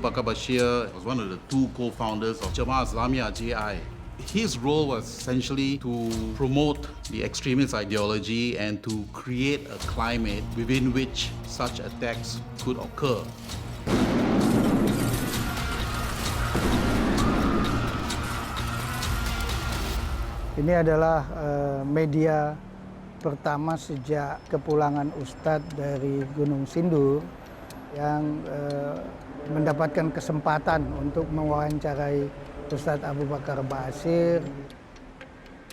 Bakar Bashir was one of the two co-founders of Jamaah Islamiyah JI. His role was essentially to promote the extremist ideology and to create a climate within which such attacks could occur. Ini adalah media pertama sejak kepulangan Ustadz dari Gunung Sindur yang mendapatkan kesempatan untuk mewawancarai Ustadz Abu Bakar Bashir.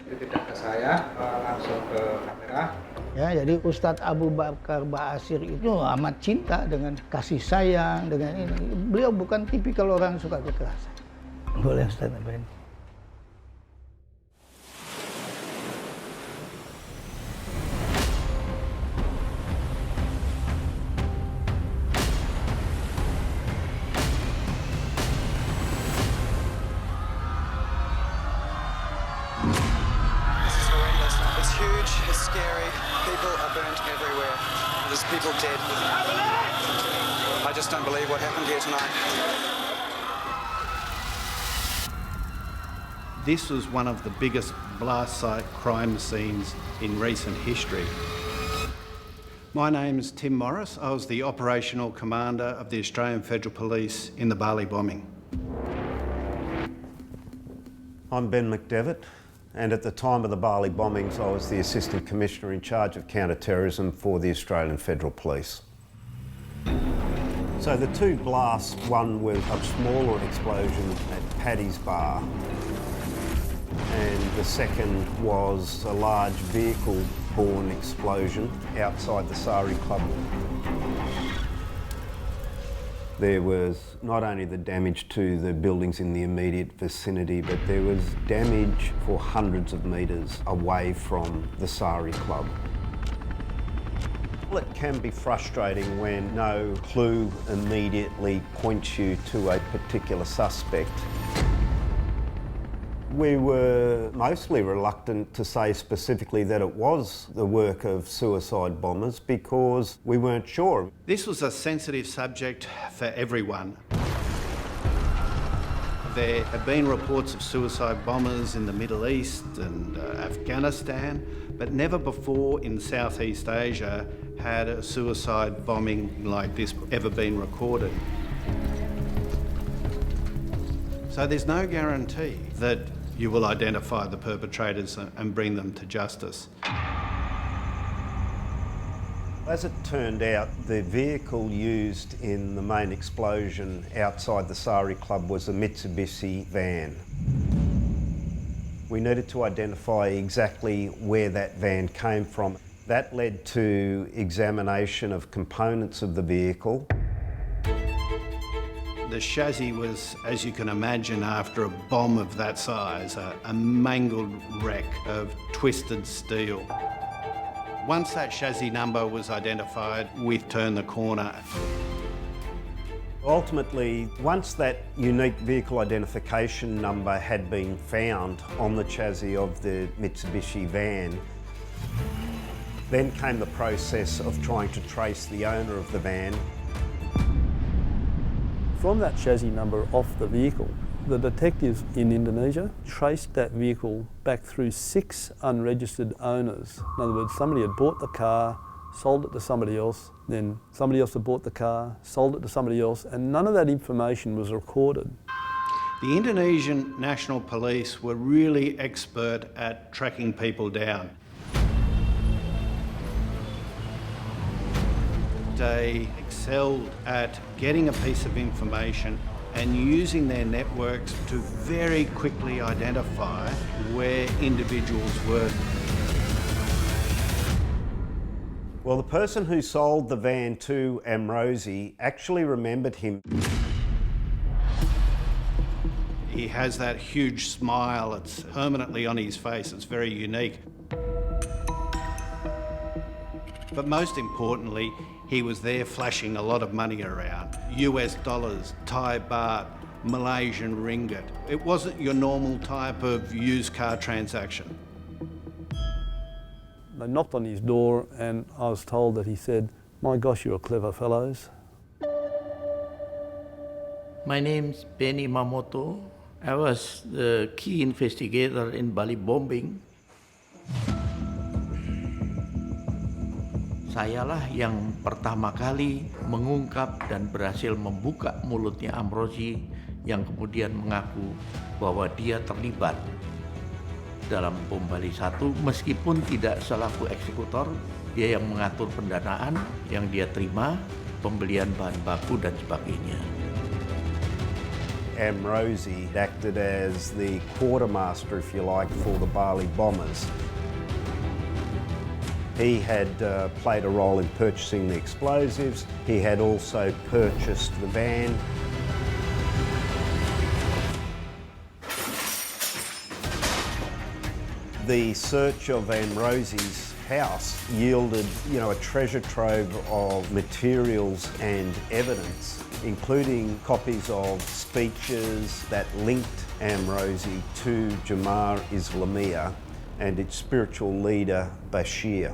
Tidak ke saya, langsung ke kamera. Ya, jadi Ustadz Abu Bakar Bashir itu amat cinta dengan kasih sayang, dengan ini. Beliau bukan tipikal orang yang suka kekerasan. Boleh Ustadz apa ini? It's huge, it's scary, people are burnt everywhere, there's people dead. I just don't believe what happened here tonight. This was one of the biggest blast site crime scenes in recent history. My name is Tim Morris. I was the operational commander of the Australian Federal Police in the Bali Bombing. I'm Ben McDevitt. And at the time of the Bali bombings, I was the Assistant Commissioner in charge of counter-terrorism for the Australian Federal Police. So the two blasts, one was a smaller explosion at Paddy's Bar, and the second was a large vehicle-borne explosion outside the Sari Club. There was not only the damage to the buildings in the immediate vicinity, but there was damage for hundreds of metres away from the Sari Club. Well, it can be frustrating when no clue immediately points you to a particular suspect. We were mostly reluctant to say specifically that it was the work of suicide bombers because we weren't sure. This was a sensitive subject for everyone. There have been reports of suicide bombers in the Middle East and Afghanistan, but never before in Southeast Asia had a suicide bombing like this ever been recorded. So there's no guarantee that you will identify the perpetrators and bring them to justice. As it turned out, the vehicle used in the main explosion outside the Sari Club was a Mitsubishi van. We needed to identify exactly where that van came from. That led to examination of components of the vehicle. The chassis was, as you can imagine, after a bomb of that size, a mangled wreck of twisted steel. Once that chassis number was identified, we turned the corner. Ultimately, once that unique vehicle identification number had been found on the chassis of the Mitsubishi van, then came the process of trying to trace the owner of the van. From that chassis number off the vehicle, the detectives in Indonesia traced that vehicle back through 6 unregistered owners. In other words, somebody had bought the car, sold it to somebody else, then somebody else had bought the car, sold it to somebody else, and none of that information was recorded. The Indonesian National Police were really expert at tracking people down. They excelled at getting a piece of information and using their networks to very quickly identify where individuals were. Well, the person who sold the van to Amrosi actually remembered him. He has that huge smile, it's permanently on his face, it's very unique. But most importantly, he was there flashing a lot of money around. US dollars, Thai baht, Malaysian ringgit. It wasn't your normal type of used car transaction. They knocked on his door and I was told that he said, "My gosh, you're clever fellows." My name's Benny Mamoto. I was the key investigator in Bali Bombing. Sayalah yang pertama kali mengungkap dan berhasil membuka mulutnya Amrozi yang kemudian mengaku bahwa dia terlibat dalam bom Bali 1 meskipun tidak selaku eksekutor, dia yang mengatur pendanaan yang dia terima, pembelian bahan baku dan sebagainya. Amrozi acted as the quartermaster, if you like, for the Bali bombers. He had played a role in purchasing the explosives. He had also purchased the van. The search of Amrozi's house yielded, a treasure trove of materials and evidence, including copies of speeches that linked Amrozi to Jamaah Islamiyah and its spiritual leader, Bashir.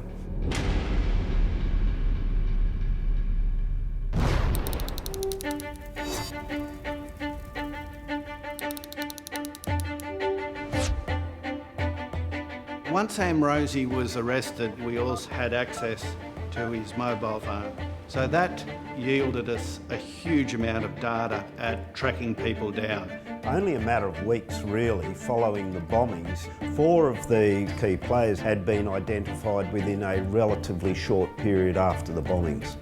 Once Amrozi was arrested, we also had access to his mobile phone. So that yielded us a huge amount of data at tracking people down. Only a matter of weeks, really, following the bombings, 4 of the key players had been identified within a relatively short period after the bombings.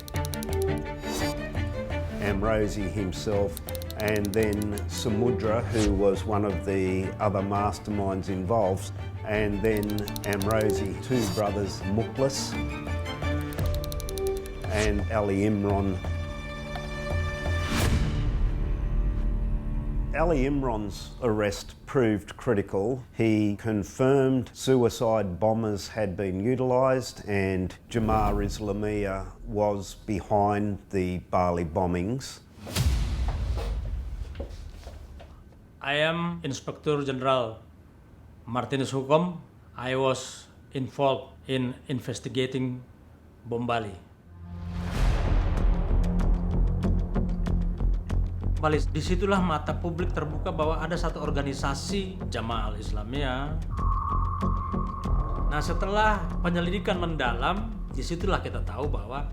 Amrozi himself, and then Samudra, who was one of the other masterminds involved, and then Amrozi, 2 brothers, Mukhlis and Ali Imran. Ali Imran's arrest proved critical. He confirmed suicide bombers had been utilised and Jamaah Islamiyah was behind the Bali bombings. I am Inspector General Martinez Hukom. I was involved in investigating bom Bali. Disitulah mata publik terbuka bahwa ada satu organisasi Jamaah Islamiyah. Nah, setelah penyelidikan mendalam, disitulah kita tahu bahwa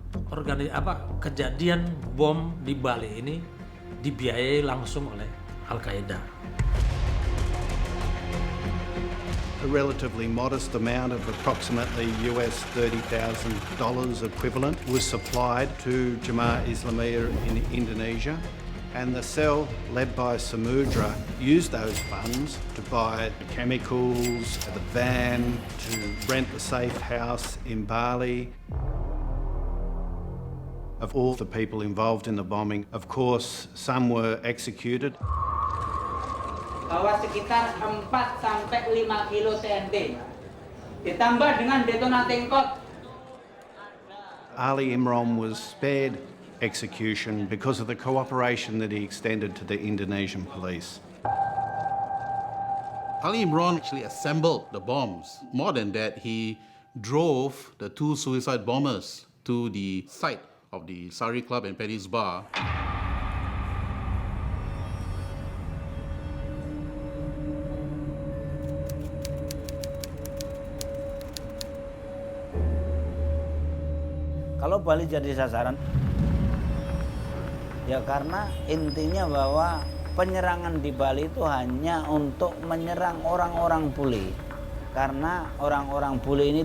kejadian bom di Bali ini dibiayai langsung oleh Al-Qaeda. A relatively modest amount of approximately US $30,000 equivalent was supplied to Jamaah Islamiyah in Indonesia. And the cell led by Samudra used those funds to buy the chemicals, the van, to rent the safe house in Bali. Of all the people involved in the bombing, of course, some were executed. Bahwa sekitar 4 sampai 5 kilo TNT ditambah dengan detonating code. Ali Imran was spared execution because of the cooperation that he extended to the Indonesian police. Ali Imran actually assembled the bombs. More than that, he drove the 2 suicide bombers to the site of the Sari Club and Paddy's Bar. Kalau Bali jadi sasaran, ya karena intinya bahwa penyerangan di Bali itu hanya untuk menyerang orang-orang bule. Karena orang-orang bule ini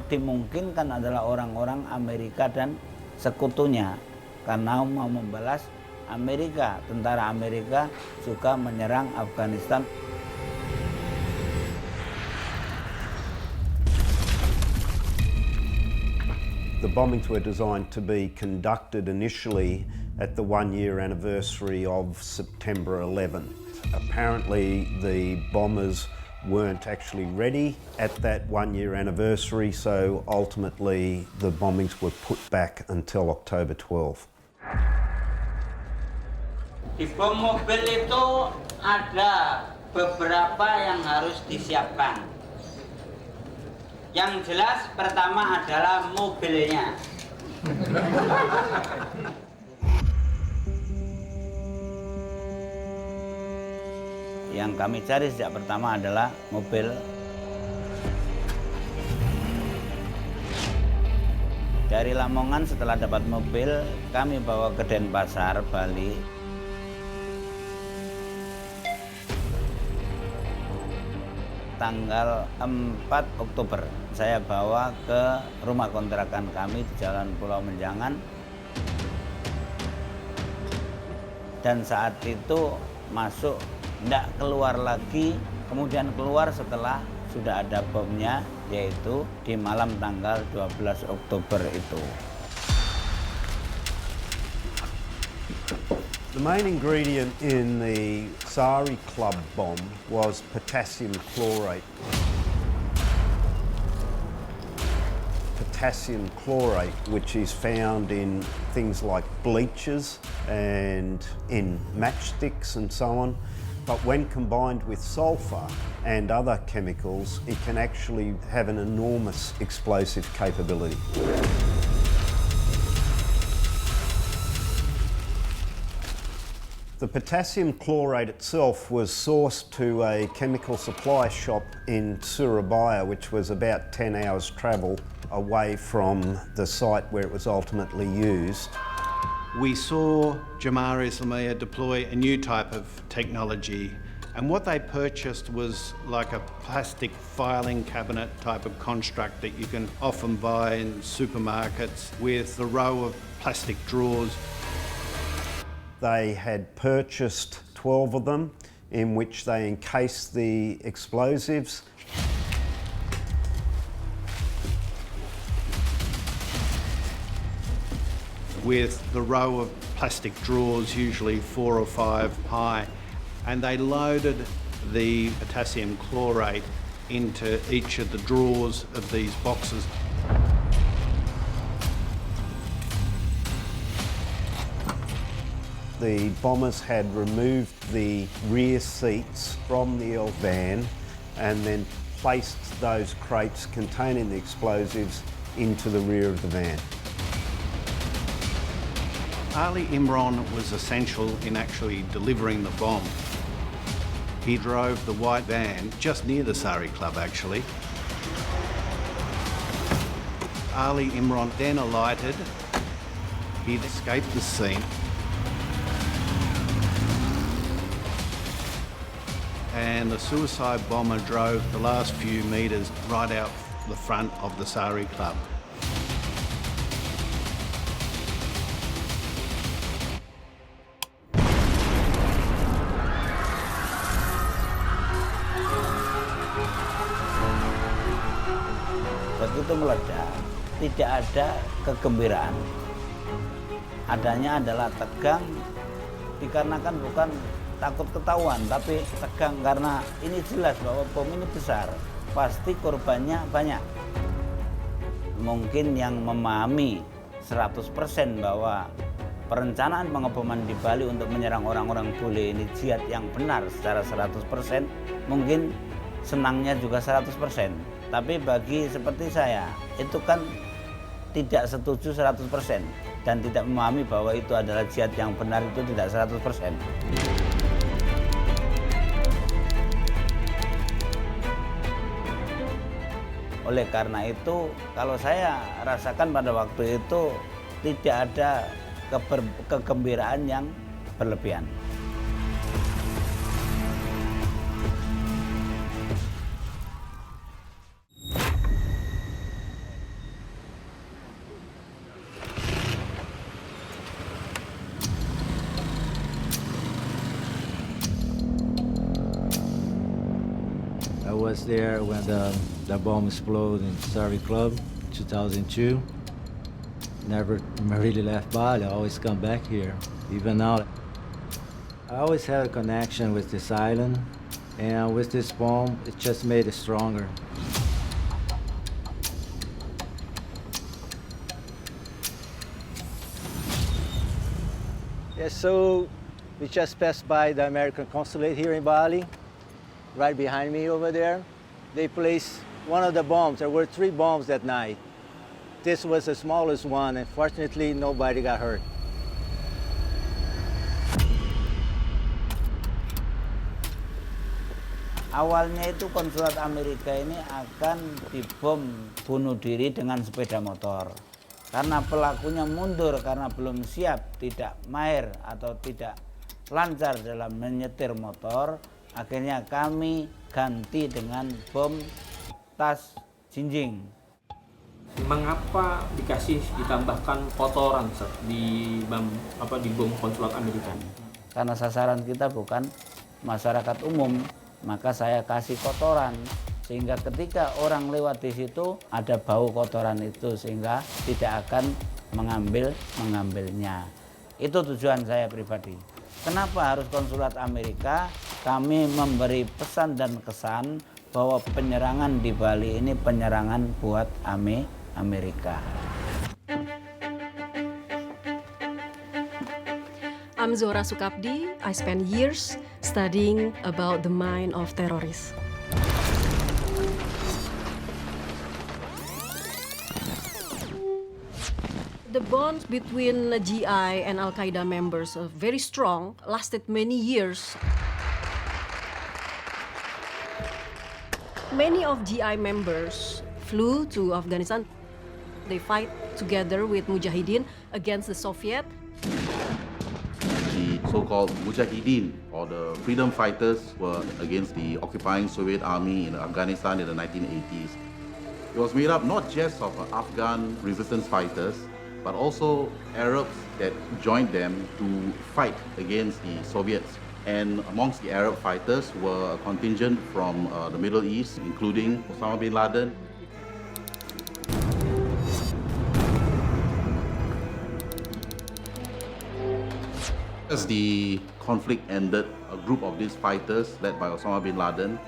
dimungkinkan adalah orang-orang Amerika dan sekutunya. Karena mau membalas Amerika, tentara Amerika juga menyerang Afghanistan. The bombings were designed to be conducted initially at the 1-year anniversary of September 11th. Apparently the bombers weren't actually ready at that 1-year anniversary, so ultimately the bombings were put back until October 12. Di bom mobil itu ada beberapa yang harus disiapkan. Yang jelas pertama adalah mobilnya. Yang kami cari sejak pertama adalah mobil. Dari Lamongan setelah dapat mobil, kami bawa ke Denpasar, Bali. Tanggal 4 Oktober, saya bawa ke rumah kontrakan kami di Jalan Pulau Menjangan. Dan saat itu masuk, tidak keluar lagi, kemudian keluar setelah sudah ada bomnya, yaitu di malam tanggal 12 Oktober itu. The main ingredient in the Sari Club bomb was potassium chlorate. Potassium chlorate, which is found in things like bleaches and in matchsticks and so on. But when combined with sulfur and other chemicals, it can actually have an enormous explosive capability. The potassium chlorate itself was sourced to a chemical supply shop in Surabaya, which was about 10 hours travel away from the site where it was ultimately used. We saw Jamaah Islamiyah deploy a new type of technology, and what they purchased was like a plastic filing cabinet type of construct that you can often buy in supermarkets with a row of plastic drawers. They had purchased 12 of them in which they encased the explosives. With the row of plastic drawers, usually 4 or 5 high, and they loaded the potassium chlorate into each of the drawers of these boxes. The bombers had removed the rear seats from the van and then placed those crates containing the explosives into the rear of the van. Ali Imran was essential in actually delivering the bomb. He drove the white van just near the Sari Club, actually. Ali Imran then alighted. He'd escaped the scene. And the suicide bomber drove the last few metres right out the front of the Sari Club. Begitu meledak, tidak ada kegembiraan. Adanya adalah tegang, dikarenakan bukan takut ketahuan, tapi tegang karena ini jelas bahwa bom ini besar, pasti korbannya banyak. Mungkin yang memahami 100% bahwa perencanaan pengeboman di Bali untuk menyerang orang-orang bule ini jihad yang benar secara 100%, mungkin senangnya juga 100%. Tapi bagi seperti saya, itu kan tidak setuju 100% dan tidak memahami bahwa itu adalah jihad yang benar, itu tidak 100%. Oleh karena itu, kalau saya rasakan pada waktu itu tidak ada kegembiraan yang berlebihan. I was there when the bomb exploded in Sari Club, 2002. Never really left Bali. I always come back here. Even now, I always had a connection with this island, and with this bomb, it just made it stronger. Yeah, so we just passed by the American consulate here in Bali. Right behind me over there, they placed one of the bombs. There were 3 bombs that night. This was the smallest one, and fortunately, nobody got hurt. Awalnya itu konsulat Amerika ini akan dibom bunuh diri dengan sepeda motor. Karena pelakunya mundur karena belum siap, tidak mahir atau tidak lancar dalam menyetir motor, akhirnya kami ganti dengan bom tas jinjing. Mengapa ditambahkan kotoran di bom konsulat Amerika? Karena sasaran kita bukan masyarakat umum, maka saya kasih kotoran sehingga ketika orang lewat di situ ada bau kotoran itu sehingga tidak akan mengambilnya. Itu tujuan saya pribadi. Kenapa harus konsulat Amerika? Kami memberi pesan dan kesan bahwa penyerangan di Bali ini penyerangan buat Amerika. I'm Zora Sukabdi. I spent years studying about the mind of terrorists. The bonds between GI and Al-Qaeda members are very strong, lasted many years. Many of GI members flew to Afghanistan. They fight together with Mujahideen against the Soviet. The so-called Mujahideen, or the freedom fighters, were against the occupying Soviet army in Afghanistan in the 1980s. It was made up not just of Afghan resistance fighters, but also Arabs that joined them to fight against the Soviets. And amongst the Arab fighters were a contingent from the Middle East, including Osama bin Laden. As the conflict ended, a group of these fighters, led by Osama bin Laden,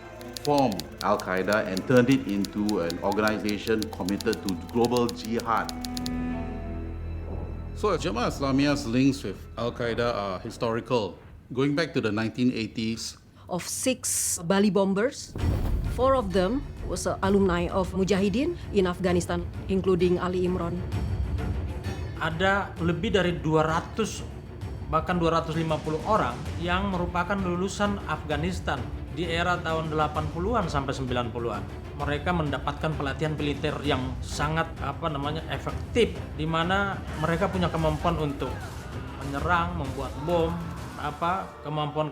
formed Al-Qaeda and turned it into an organization committed to global jihad. So Jamaah Islamiyah's links with Al-Qaeda are historical. Going back to the 1980s, Of 6 Bali bombers, 4 of them was alumni of Mujahideen in Afghanistan, including Ali Imran. Ada lebih dari 200 bahkan 250 orang yang merupakan lulusan Afghanistan di era tahun 80-an sampai 90-an. Mereka mendapatkan pelatihan militer yang sangat efektif, di mana mereka punya kemampuan untuk menyerang, membuat bom,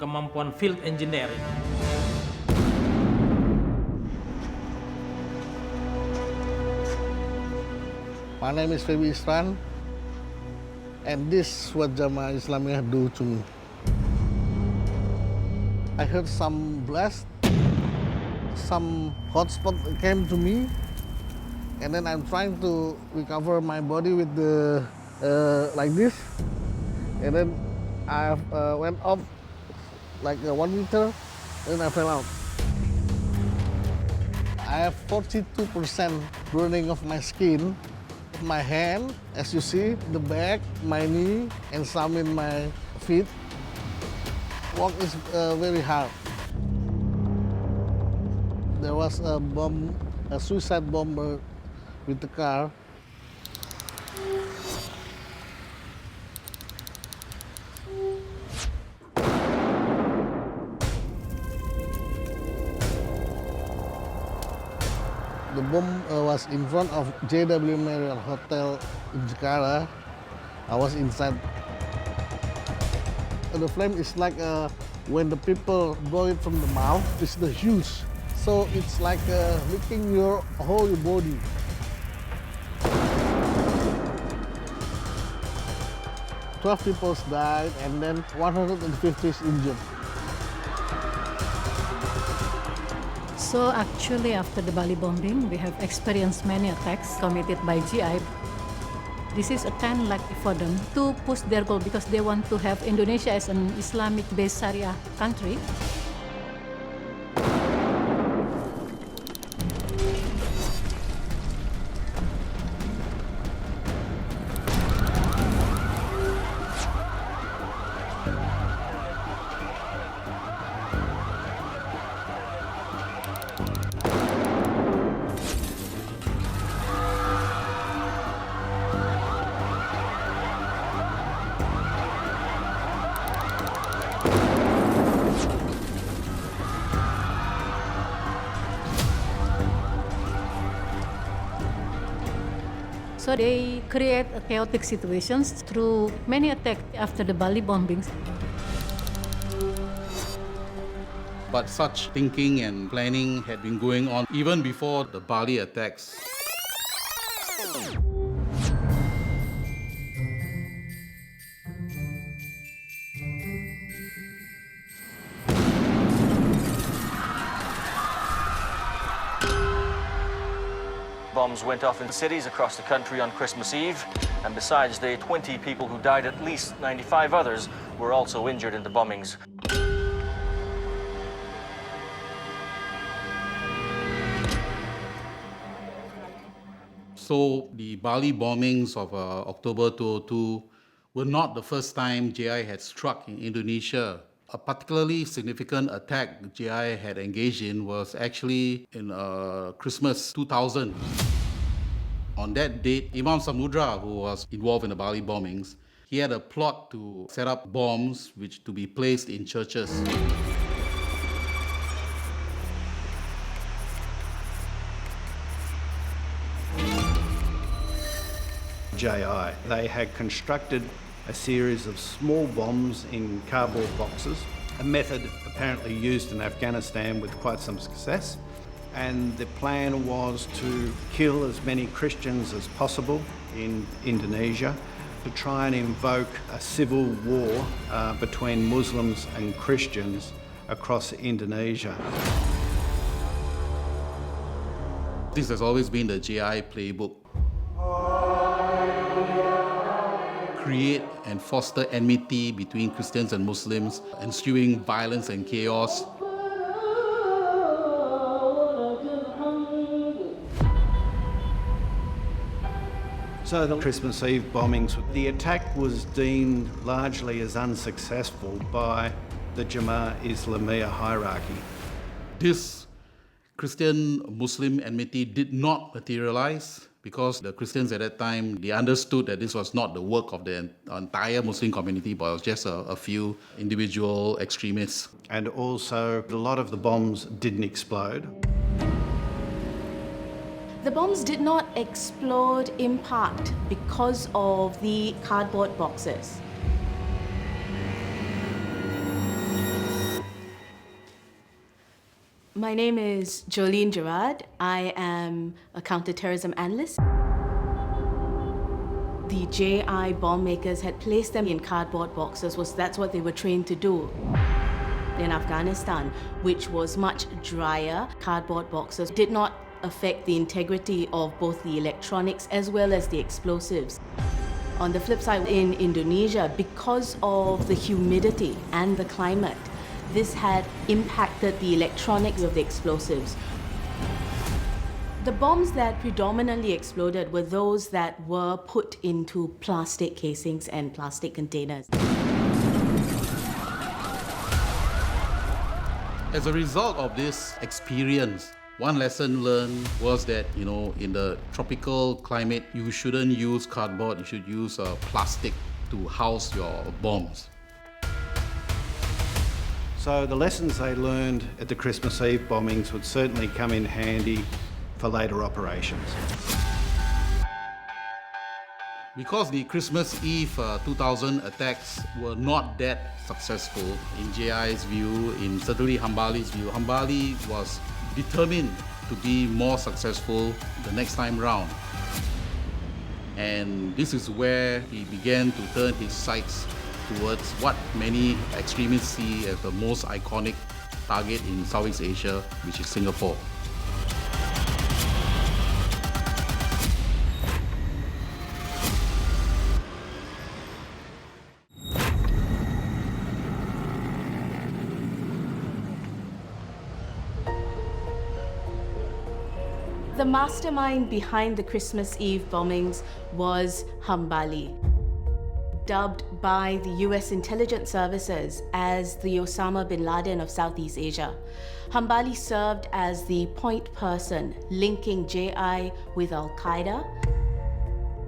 kemampuan field engineering. My name is Febi Isran, and this is what Jamaah Islamiyah do to me. I heard some blast, some hotspot came to me, and then I'm trying to recover my body with the like this, and then I went up like 1 meter, then I fell out. I have 42% burning of my skin. My hand, as you see, the back, my knee, and some in my feet. Walk is very hard. There was a bomb, a suicide bomber with the car. The bomb was in front of JW Marriott Hotel in Jakarta. I was inside. The flame is like when the people blow it from the mouth, it's the huge. So it's like licking your whole body. "12 people died and then 150 is injured. So actually after the Bali bombing, we have experienced many attacks committed by GI. This is a time like for them to push their goal because they want to have Indonesia as an Islamic-based Sharia country. So they create a chaotic situations through many attacks after the Bali bombings. But such thinking and planning had been going on even before the Bali attacks. Bombs went off in cities across the country on Christmas Eve, and besides the 20 people who died, at least 95 others were also injured in the bombings. So the Bali bombings of October 2002 were not the first time JI had struck in Indonesia. A particularly significant attack JI had engaged in was actually in Christmas 2000. On that date, Imam Samudra, who was involved in the Bali bombings, he had a plot to set up bombs which to be placed in churches. JI. They had constructed a series of small bombs in cardboard boxes, a method apparently used in Afghanistan with quite some success. And the plan was to kill as many Christians as possible in Indonesia, to try and invoke a civil war between Muslims and Christians across Indonesia. This has always been the JI playbook. Create and foster enmity between Christians and Muslims, ensuing violence and chaos. So the Christmas Eve bombings, the attack was deemed largely as unsuccessful by the Jemaah Islamiyah hierarchy. This Christian-Muslim enmity did not materialize because the Christians at that time, they understood that this was not the work of the entire Muslim community, but it was just a few individual extremists. And also, a lot of the bombs didn't explode. The bombs did not explode in part because of the cardboard boxes. My name is Jolene Gerard. I am a counterterrorism analyst. The JI bomb makers had placed them in cardboard boxes. That's what they were trained to do. In Afghanistan, which was much drier, cardboard boxes did not affect the integrity of both the electronics as well as the explosives. On the flip side, in Indonesia, because of the humidity and the climate, this had impacted the electronics of the explosives. The bombs that predominantly exploded were those that were put into plastic casings and plastic containers. As a result of this experience, one lesson learned was that, in the tropical climate, you shouldn't use cardboard, you should use plastic to house your bombs. So the lessons they learned at the Christmas Eve bombings would certainly come in handy for later operations. Because the Christmas Eve 2000 attacks were not that successful in JI's view, in certainly Hambali's view, Hambali was determined to be more successful the next time round. And this is where he began to turn his sights towards what many extremists see as the most iconic target in Southeast Asia, which is Singapore. The mastermind behind the Christmas Eve bombings was Hambali, dubbed by the US intelligence services as the Osama bin Laden of Southeast Asia. Hambali served as the point person linking JI with Al-Qaeda.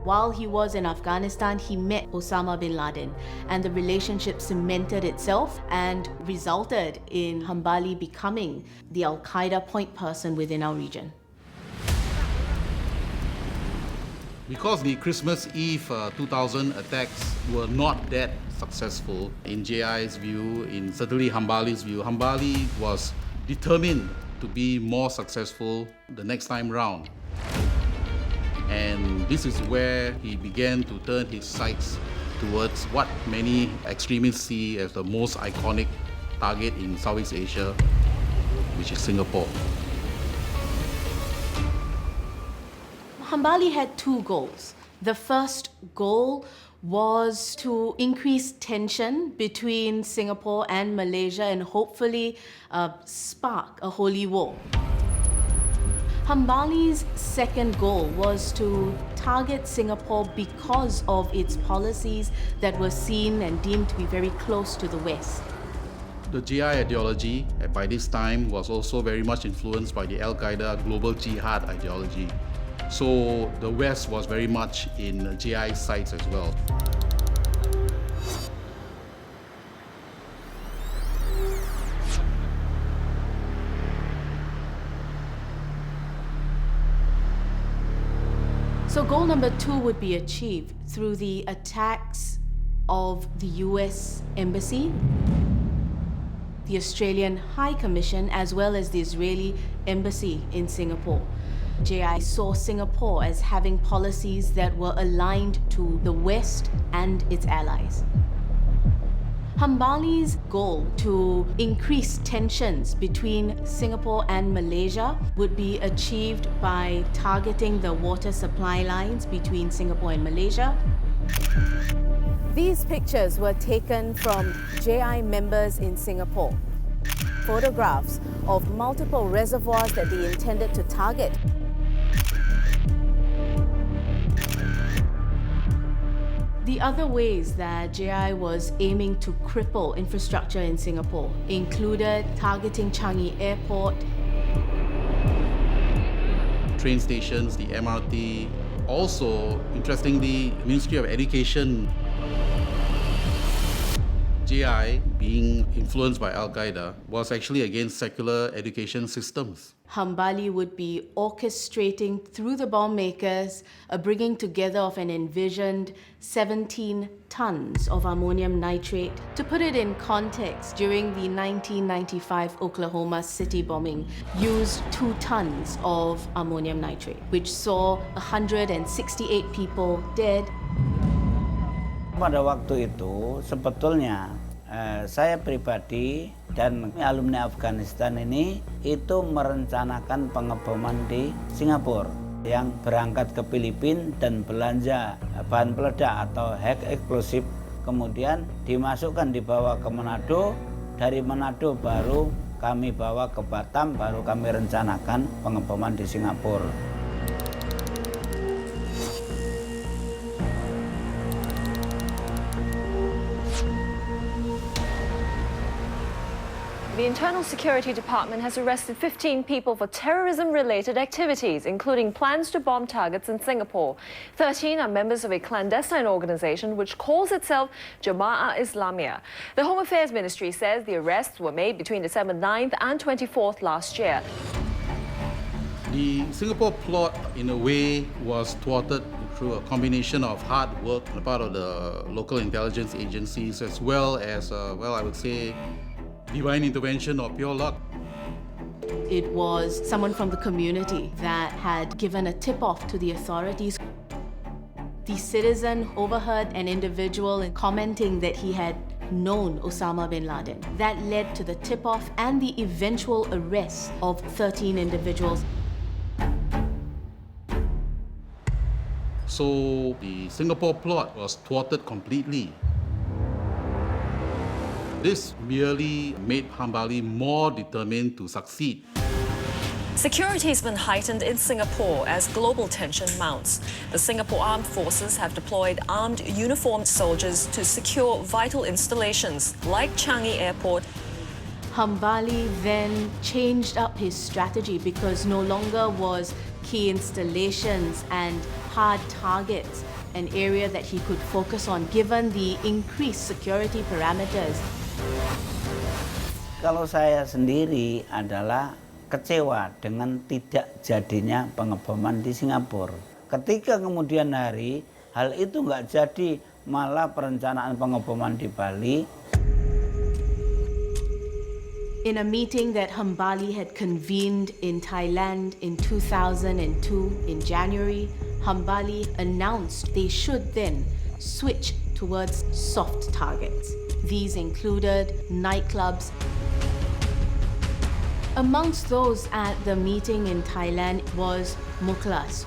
While he was in Afghanistan, he met Osama bin Laden, and the relationship cemented itself and resulted in Hambali becoming the Al-Qaeda point person within our region. Because the Christmas Eve 2000 attacks were not that successful, in JI's view, in certainly Hambali's view, Hambali was determined to be more successful the next time round. And this is where he began to turn his sights towards what many extremists see as the most iconic target in Southeast Asia, which is Singapore. Hambali had two goals. The first goal was to increase tension between Singapore and Malaysia and hopefully spark a holy war. Hambali's second goal was to target Singapore because of its policies that were seen and deemed to be very close to the West. The GI ideology by this time was also very much influenced by the Al-Qaeda global jihad ideology. So the West was very much in GI's sights as well. So goal number 2 would be achieved through the attacks of the US Embassy, the Australian High Commission, as well as the Israeli Embassy in Singapore. JI saw Singapore as having policies that were aligned to the West and its allies. Hambali's goal to increase tensions between Singapore and Malaysia would be achieved by targeting the water supply lines between Singapore and Malaysia. These pictures were taken from JI members in Singapore. Photographs of multiple reservoirs that they intended to target. The other ways that JI was aiming to cripple infrastructure in Singapore included targeting Changi Airport, train stations, the MRT. Also, interestingly, Ministry of Education, JI, being influenced by Al-Qaeda, was actually against secular education systems. Hambali would be orchestrating through the bomb makers a bringing together of an envisioned 17 tons of ammonium nitrate. To put it in context, during the 1995 Oklahoma City bombing, used 2 tons of ammonium nitrate, which saw 168 people dead. Pada waktu itu sebetulnya saya pribadi dan alumni Afghanistan ini itu merencanakan pengeboman di Singapura yang berangkat ke Filipina dan belanja bahan peledak atau hack eksplosif, kemudian dimasukkan dibawa ke Manado, dari Manado baru kami bawa ke Batam, baru kami rencanakan pengeboman di Singapura. The Internal Security Department has arrested 15 people for terrorism-related activities, including plans to bomb targets in Singapore. 13 are members of a clandestine organization which calls itself Jama'ah Islamiyah. The Home Affairs Ministry says the arrests were made between December 9th and 24th last year. The Singapore plot, in a way, was thwarted through a combination of hard work on the part of the local intelligence agencies, as well as, I would say, divine intervention or pure luck. It was someone from the community that had given a tip-off to the authorities. The citizen overheard an individual commenting that he had known Osama bin Laden. That led to the tip-off and the eventual arrest of 13 individuals. So the Singapore plot was thwarted completely. This merely made Hambali more determined to succeed. Security has been heightened in Singapore as global tension mounts. The Singapore Armed Forces have deployed armed uniformed soldiers to secure vital installations like Changi Airport. Hambali then changed up his strategy because no longer was key installations and hard targets an area that he could focus on given the increased security parameters. Kalau saya sendiri adalah kecewa dengan tidak jadinya pengeboman di Singapura. Ketika kemudian hari hal itu nggak jadi, malah perencanaan pengeboman di Bali. In a meeting that Hambali had convened in Thailand in 2002 in January, Hambali announced they should then switch towards soft targets. These included nightclubs. Amongst those at the meeting in Thailand was Muklas.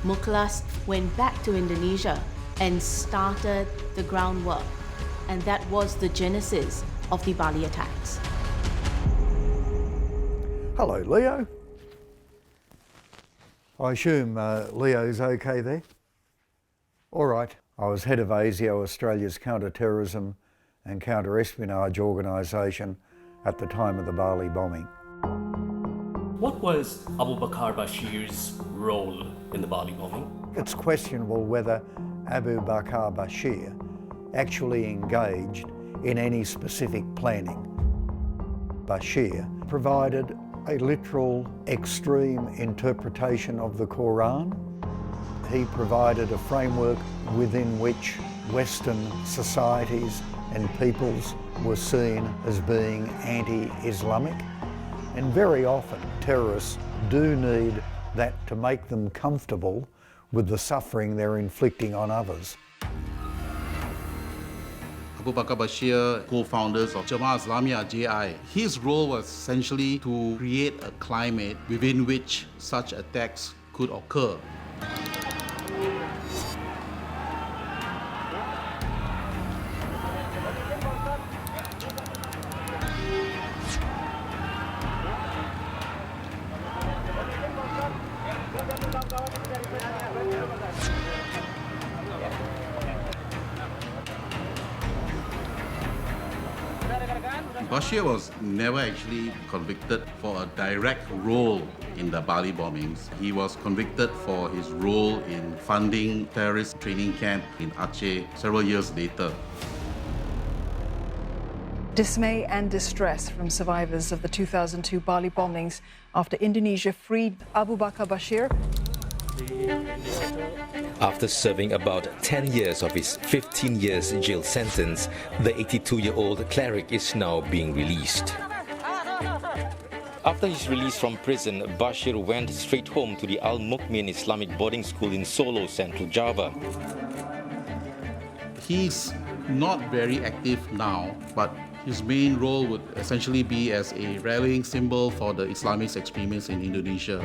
Muklas went back to Indonesia and started the groundwork, and that was the genesis of the Bali attacks. Hello, Leo. I assume Leo's okay there? All right. I was head of ASIO, Australia's counter-terrorism and counter-espionage organisation at the time of the Bali bombing. What was Abu Bakar Bashir's role in the Bali bombing? It's questionable whether Abu Bakar Bashir actually engaged in any specific planning. Bashir provided a literal extreme interpretation of the Quran. He provided a framework within which Western societies and peoples were seen as being anti-Islamic. And very often terrorists do need that to make them comfortable with the suffering they're inflicting on others. Abu Bakar Bashir, co-founders of Jemaah Islamiyah JI, his role was essentially to create a climate within which such attacks could occur. Bashir was never actually convicted for a direct role in the Bali bombings. He was convicted for his role in funding terrorist training camp in Aceh several years later. Dismay and distress from survivors of the 2002 Bali bombings after Indonesia freed Abu Bakar Bashir. After serving about 10 years of his 15 years jail sentence, the 82-year-old cleric is now being released. After his release from prison, Bashir went straight home to the Al-Mukmin Islamic boarding school in Solo, Central Java. He's not very active now, but his main role would essentially be as a rallying symbol for the Islamist extremists in Indonesia.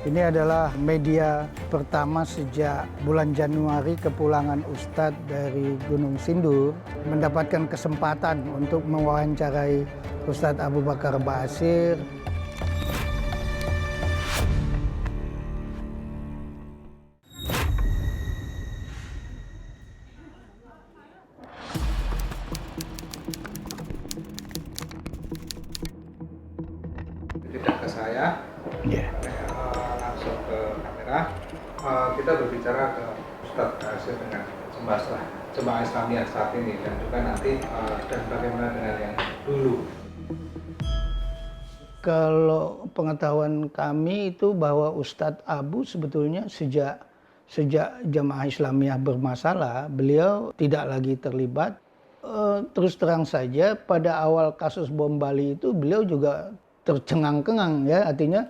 Ini adalah media pertama sejak bulan Januari kepulangan Ustadz dari Gunung Sindur mendapatkan kesempatan untuk mewawancarai Ustadz Abu Bakar Bashir. Tidak ke saya. Langsung ke kamera, kita berbicara ke Ustadz Bashir dengan Jemaah Islamiyah saat ini dan juga nanti dan bagaimana dengan yang dulu. Kalau pengetahuan kami itu bahwa Ustadz Abu sebetulnya sejak Jemaah Islamiyah bermasalah, beliau tidak lagi terlibat. Terus terang saja pada awal kasus bom Bali itu beliau juga tercengang-kengang, ya, artinya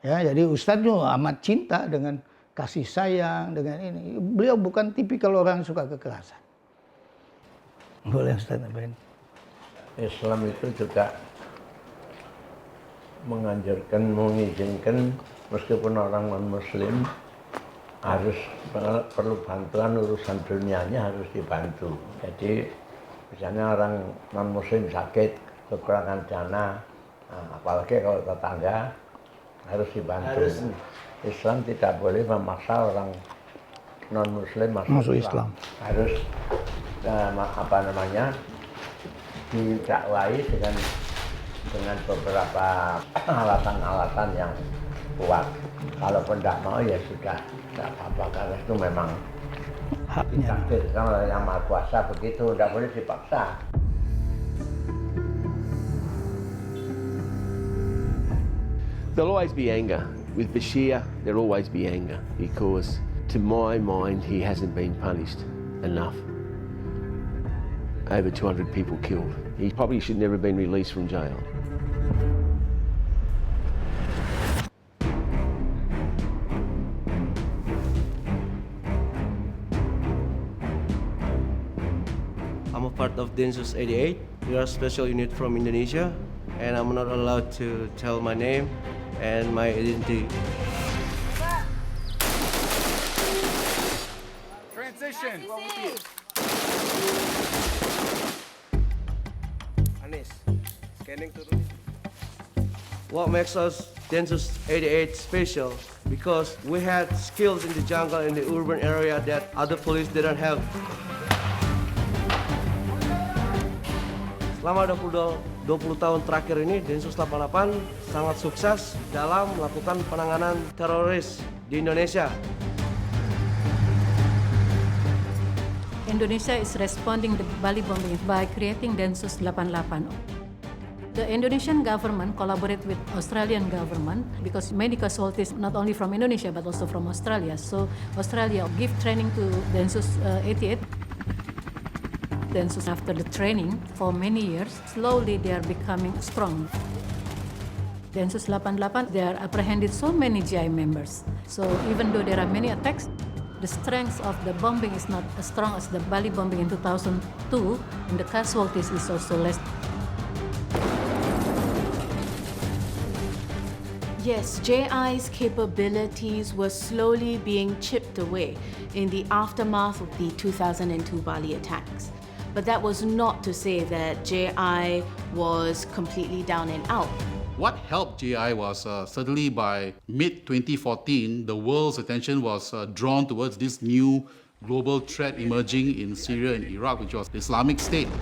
ya, jadi Ustadz juga amat cinta dengan kasih sayang, dengan ini. Beliau bukan tipikal orang yang suka kekerasan. Boleh Ustadz nambahin? Islam itu juga menganjurkan, mengizinkan meskipun orang non-muslim harus perlu bantuan urusan dunianya harus dibantu. Jadi misalnya orang non-muslim sakit, kekurangan dana, apalagi kalau tetangga harus dibantu. Islam tidak boleh memaksa orang non-muslim masuk Islam. Harus didakwai dengan beberapa alasan-alasan yang kuat. Kalaupun tidak mau ya sudah, tidak apa-apa karena itu memang haknya. Kalau yang Maha Kuasa begitu, tidak boleh dipaksa. There'll always be anger With Bashir, there'll always be anger because, to my mind, he hasn't been punished enough. Over 200 people killed. He probably should never have been released from jail. I'm a part of Densus 88. We are a special unit from Indonesia, and I'm not allowed to tell my name and my identity. Transition. Anis, scanning to the... What makes us Densus 88 special? Because we had skills in the jungle and the urban area that other police didn't have. Selama 20 tahun terakhir ini, Densus 88 sangat sukses dalam melakukan penanganan teroris di Indonesia. Indonesia is responding to Bali bombing by creating Densus 88. The Indonesian government collaborate with Australian government because many casualties not only from Indonesia but also from Australia. So Australia give training to Densus 88. Densus after the training for many years, slowly they are becoming strong. Densus 88, they are apprehended so many GI members. So even though there are many attacks, the strength of the bombing is not as strong as the Bali bombing in 2002, and the casualties is also less. Yes, JI's capabilities were slowly being chipped away in the aftermath of the 2002 Bali attacks. But that was not to say that JI was completely down and out. What helped JI was certainly by mid-2014, the world's attention was drawn towards this new global threat emerging in Syria and Iraq, which was the Islamic State.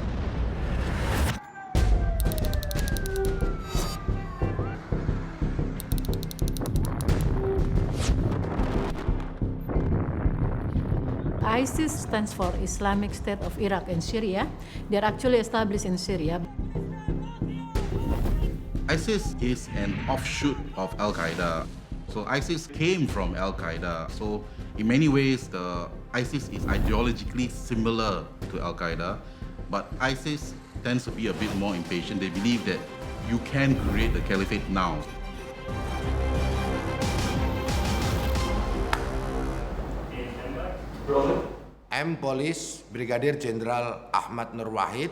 ISIS stands for Islamic State of Iraq and Syria. They're actually established in Syria. ISIS is an offshoot of Al-Qaeda. So ISIS came from Al-Qaeda. So in many ways, ISIS is ideologically similar to Al-Qaeda, but ISIS tends to be a bit more impatient. They believe that you can create the caliphate now. I'm Police Brigadier General Ahmad Nur Wahid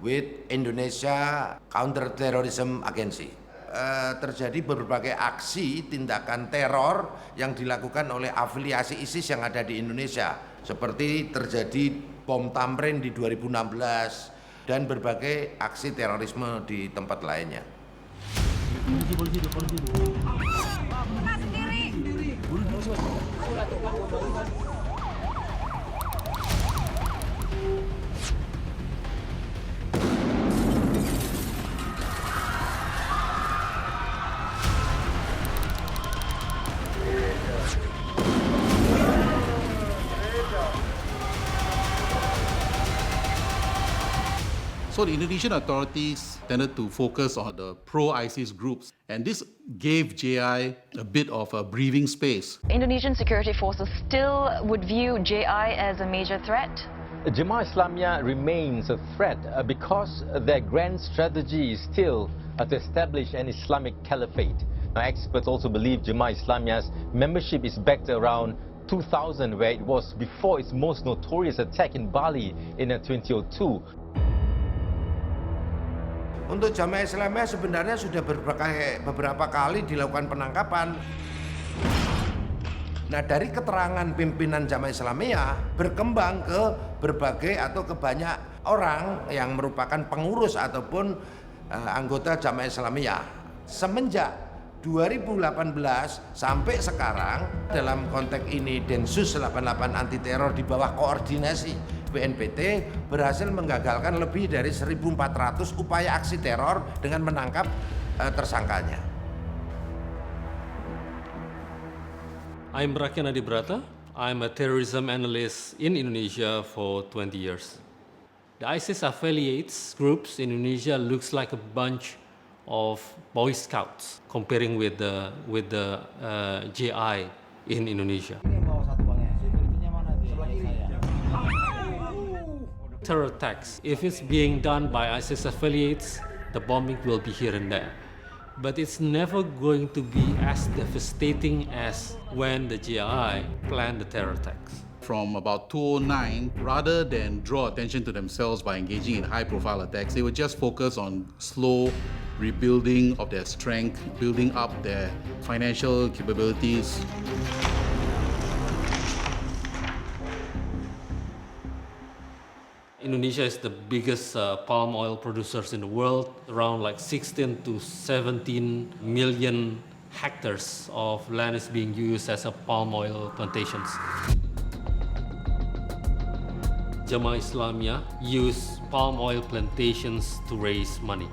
with Indonesia Counter-Terrorism Agency. Terjadi berbagai aksi tindakan teror yang dilakukan oleh afiliasi ISIS yang ada di Indonesia, seperti terjadi bom Tamrin di 2016 dan berbagai aksi terorisme di tempat lainnya. So the Indonesian authorities tended to focus on the pro-ISIS groups, and this gave JI a bit of a breathing space. Indonesian security forces still would view JI as a major threat? Jemaah Islamiyah remains a threat because their grand strategy is still to establish an Islamic caliphate. Experts also believe Jemaah Islamiyah's membership is back to around 2000, where it was before its most notorious attack in Bali in 2002. Untuk Jamaah Islamiyah sebenarnya sudah beberapa kali dilakukan penangkapan. Nah, dari keterangan pimpinan Jamaah Islamiyah berkembang ke berbagai atau ke banyak orang yang merupakan pengurus ataupun anggota Jamaah Islamiyah. Semenjak 2018 sampai sekarang, dalam konteks ini Densus 88 anti teror di bawah koordinasi BNPT berhasil menggagalkan lebih dari 1.400 upaya aksi teror dengan menangkap tersangkanya. I'm Raken Adibrata. I'm a terrorism analyst in Indonesia for 20 years. The ISIS affiliates groups in Indonesia looks like a bunch of Boy Scouts, comparing with the JI in Indonesia. Terror attacks, if it's being done by ISIS affiliates, the bombing will be here and there. But it's never going to be as devastating as when the GI planned the terror attacks. From about 2009, rather than draw attention to themselves by engaging in high-profile attacks, they would just focus on slow rebuilding of their strength, building up their financial capabilities. Indonesia is the biggest palm oil producers in the world. Around like 16 to 17 million hectares of land is being used as a palm oil plantations. Jamaah Islamiyah use palm oil plantations to raise money.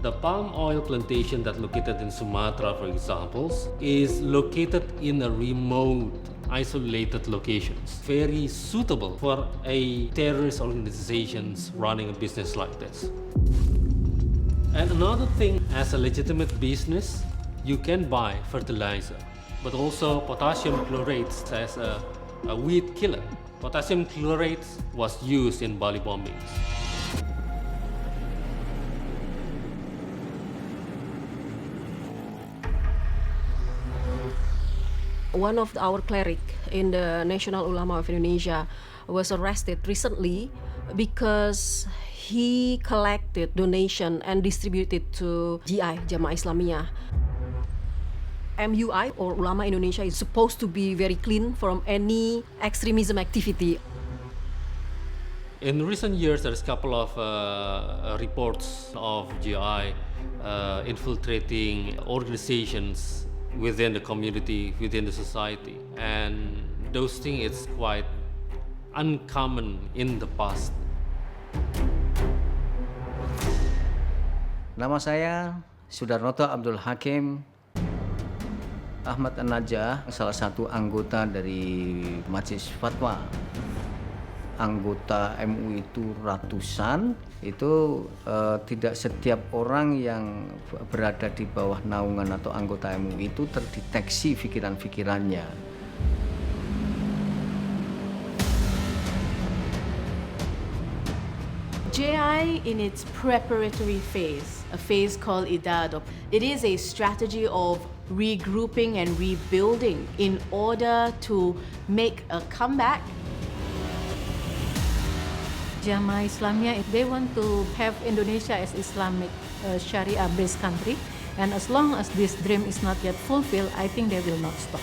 The palm oil plantation that located in Sumatra, for example, is located in a remote, isolated locations, very suitable for a terrorist organizations running a business like this. And another thing, as a legitimate business, you can buy fertilizer, but also potassium chlorate as a weed killer. Potassium chlorate was used in Bali bombings. One of our cleric in the National Ulama of Indonesia was arrested recently because he collected donation and distributed to GI, Jamaah Islamiyah. MUI or Ulama Indonesia is supposed to be very clean from any extremism activity. In recent years, there's a couple of reports of GI infiltrating organizations within the community, within the society. And those things, it's quite uncommon in the past. Nama saya Sudarnoto Abdul Hakim Ahmad An-Najah, salah satu anggota dari Majelis Fatwa. Anggota MUI itu ratusan, itu tidak setiap orang yang berada di bawah naungan atau anggota MUI itu terdeteksi pikiran-pikirannya. JI in its preparatory phase, a phase called Idad, it is a strategy of regrouping and rebuilding in order to make a comeback. Jamaah Islamiyah, they want to have Indonesia as Islamic Sharia-based country, and as long as this dream is not yet fulfilled, I think they will not stop.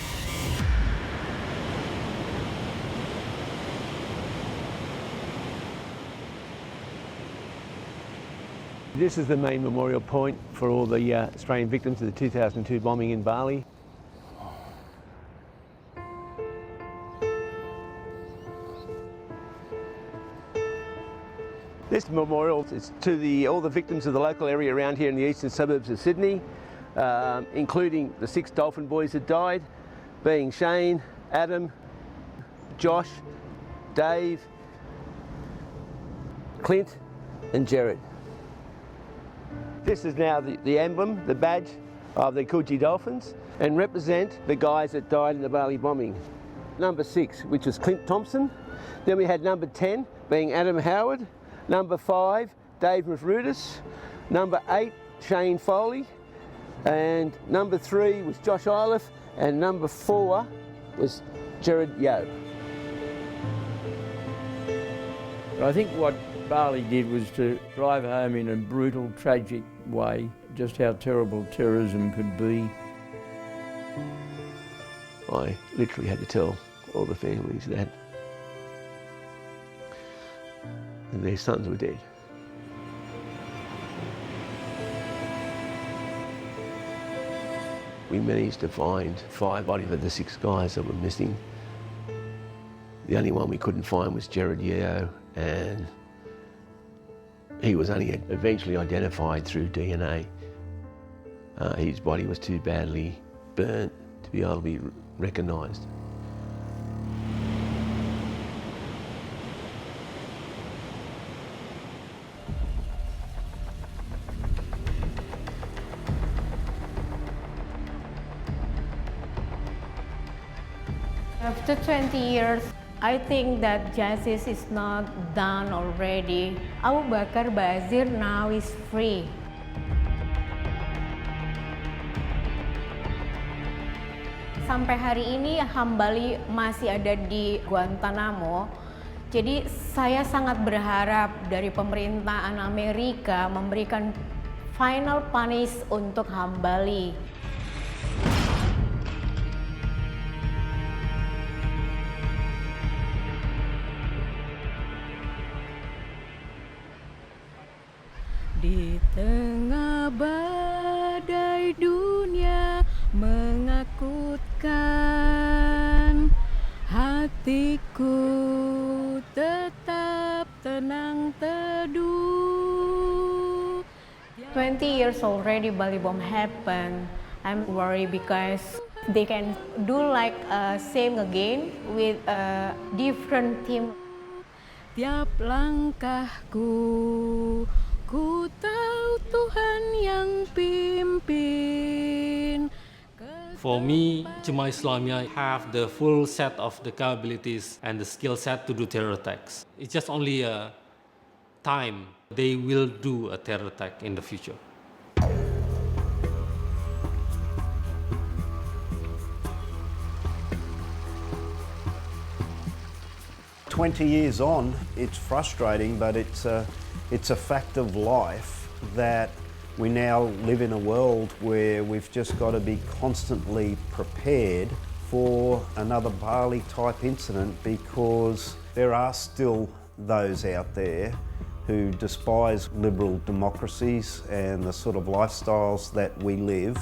This is the main memorial point for all the Australian victims of the 2002 bombing in Bali. This memorial is to all the victims of the local area around here in the eastern suburbs of Sydney, including the 6 Dolphin boys that died, being Shane, Adam, Josh, Dave, Clint and Jared. This is now the emblem, the badge of the Coogee Dolphins, and represent the guys that died in the Bali bombing. Number 6, which was Clint Thompson. Then we had number 10, being Adam Howard. Number 5, Dave Mafrudis. Number 8, Shane Foley. And number 3 was Josh Iliff. And number 4 was Jared Yeo. I think what Bali did was to drive home in a brutal, tragic way just how terrible terrorism could be. I literally had to tell all the families that their sons were dead. We managed to find 5 bodies of the 6 guys that were missing. The only one we couldn't find was Jared Yeo, and he was only eventually identified through DNA. His body was too badly burnt to be able to be recognised. After 20 years, I think that justice is not done already. Abu Bakar Bashir now is free. Sampai hari ini Hambali masih ada di Guantanamo. Jadi saya sangat berharap dari pemerintahan Amerika memberikan final punish untuk Hambali. Di tengah badai dunia menakutkan, hatiku tetap tenang teduh. 20 years already Bali bomb happened. I'm worried because they can do like same again with a different team. Tiap langkahku, ku tahu Tuhan yang pimpin. For me, Jemaah Islamiyah have the full set of the capabilities and the skill set to do terror attacks. It's just only a time they will do a terror attack in the future. "20 years on, it's frustrating, but it's a fact of life that we now live in a world where we've just got to be constantly prepared for another Bali-type incident, because there are still those out there who despise liberal democracies and the sort of lifestyles that we live.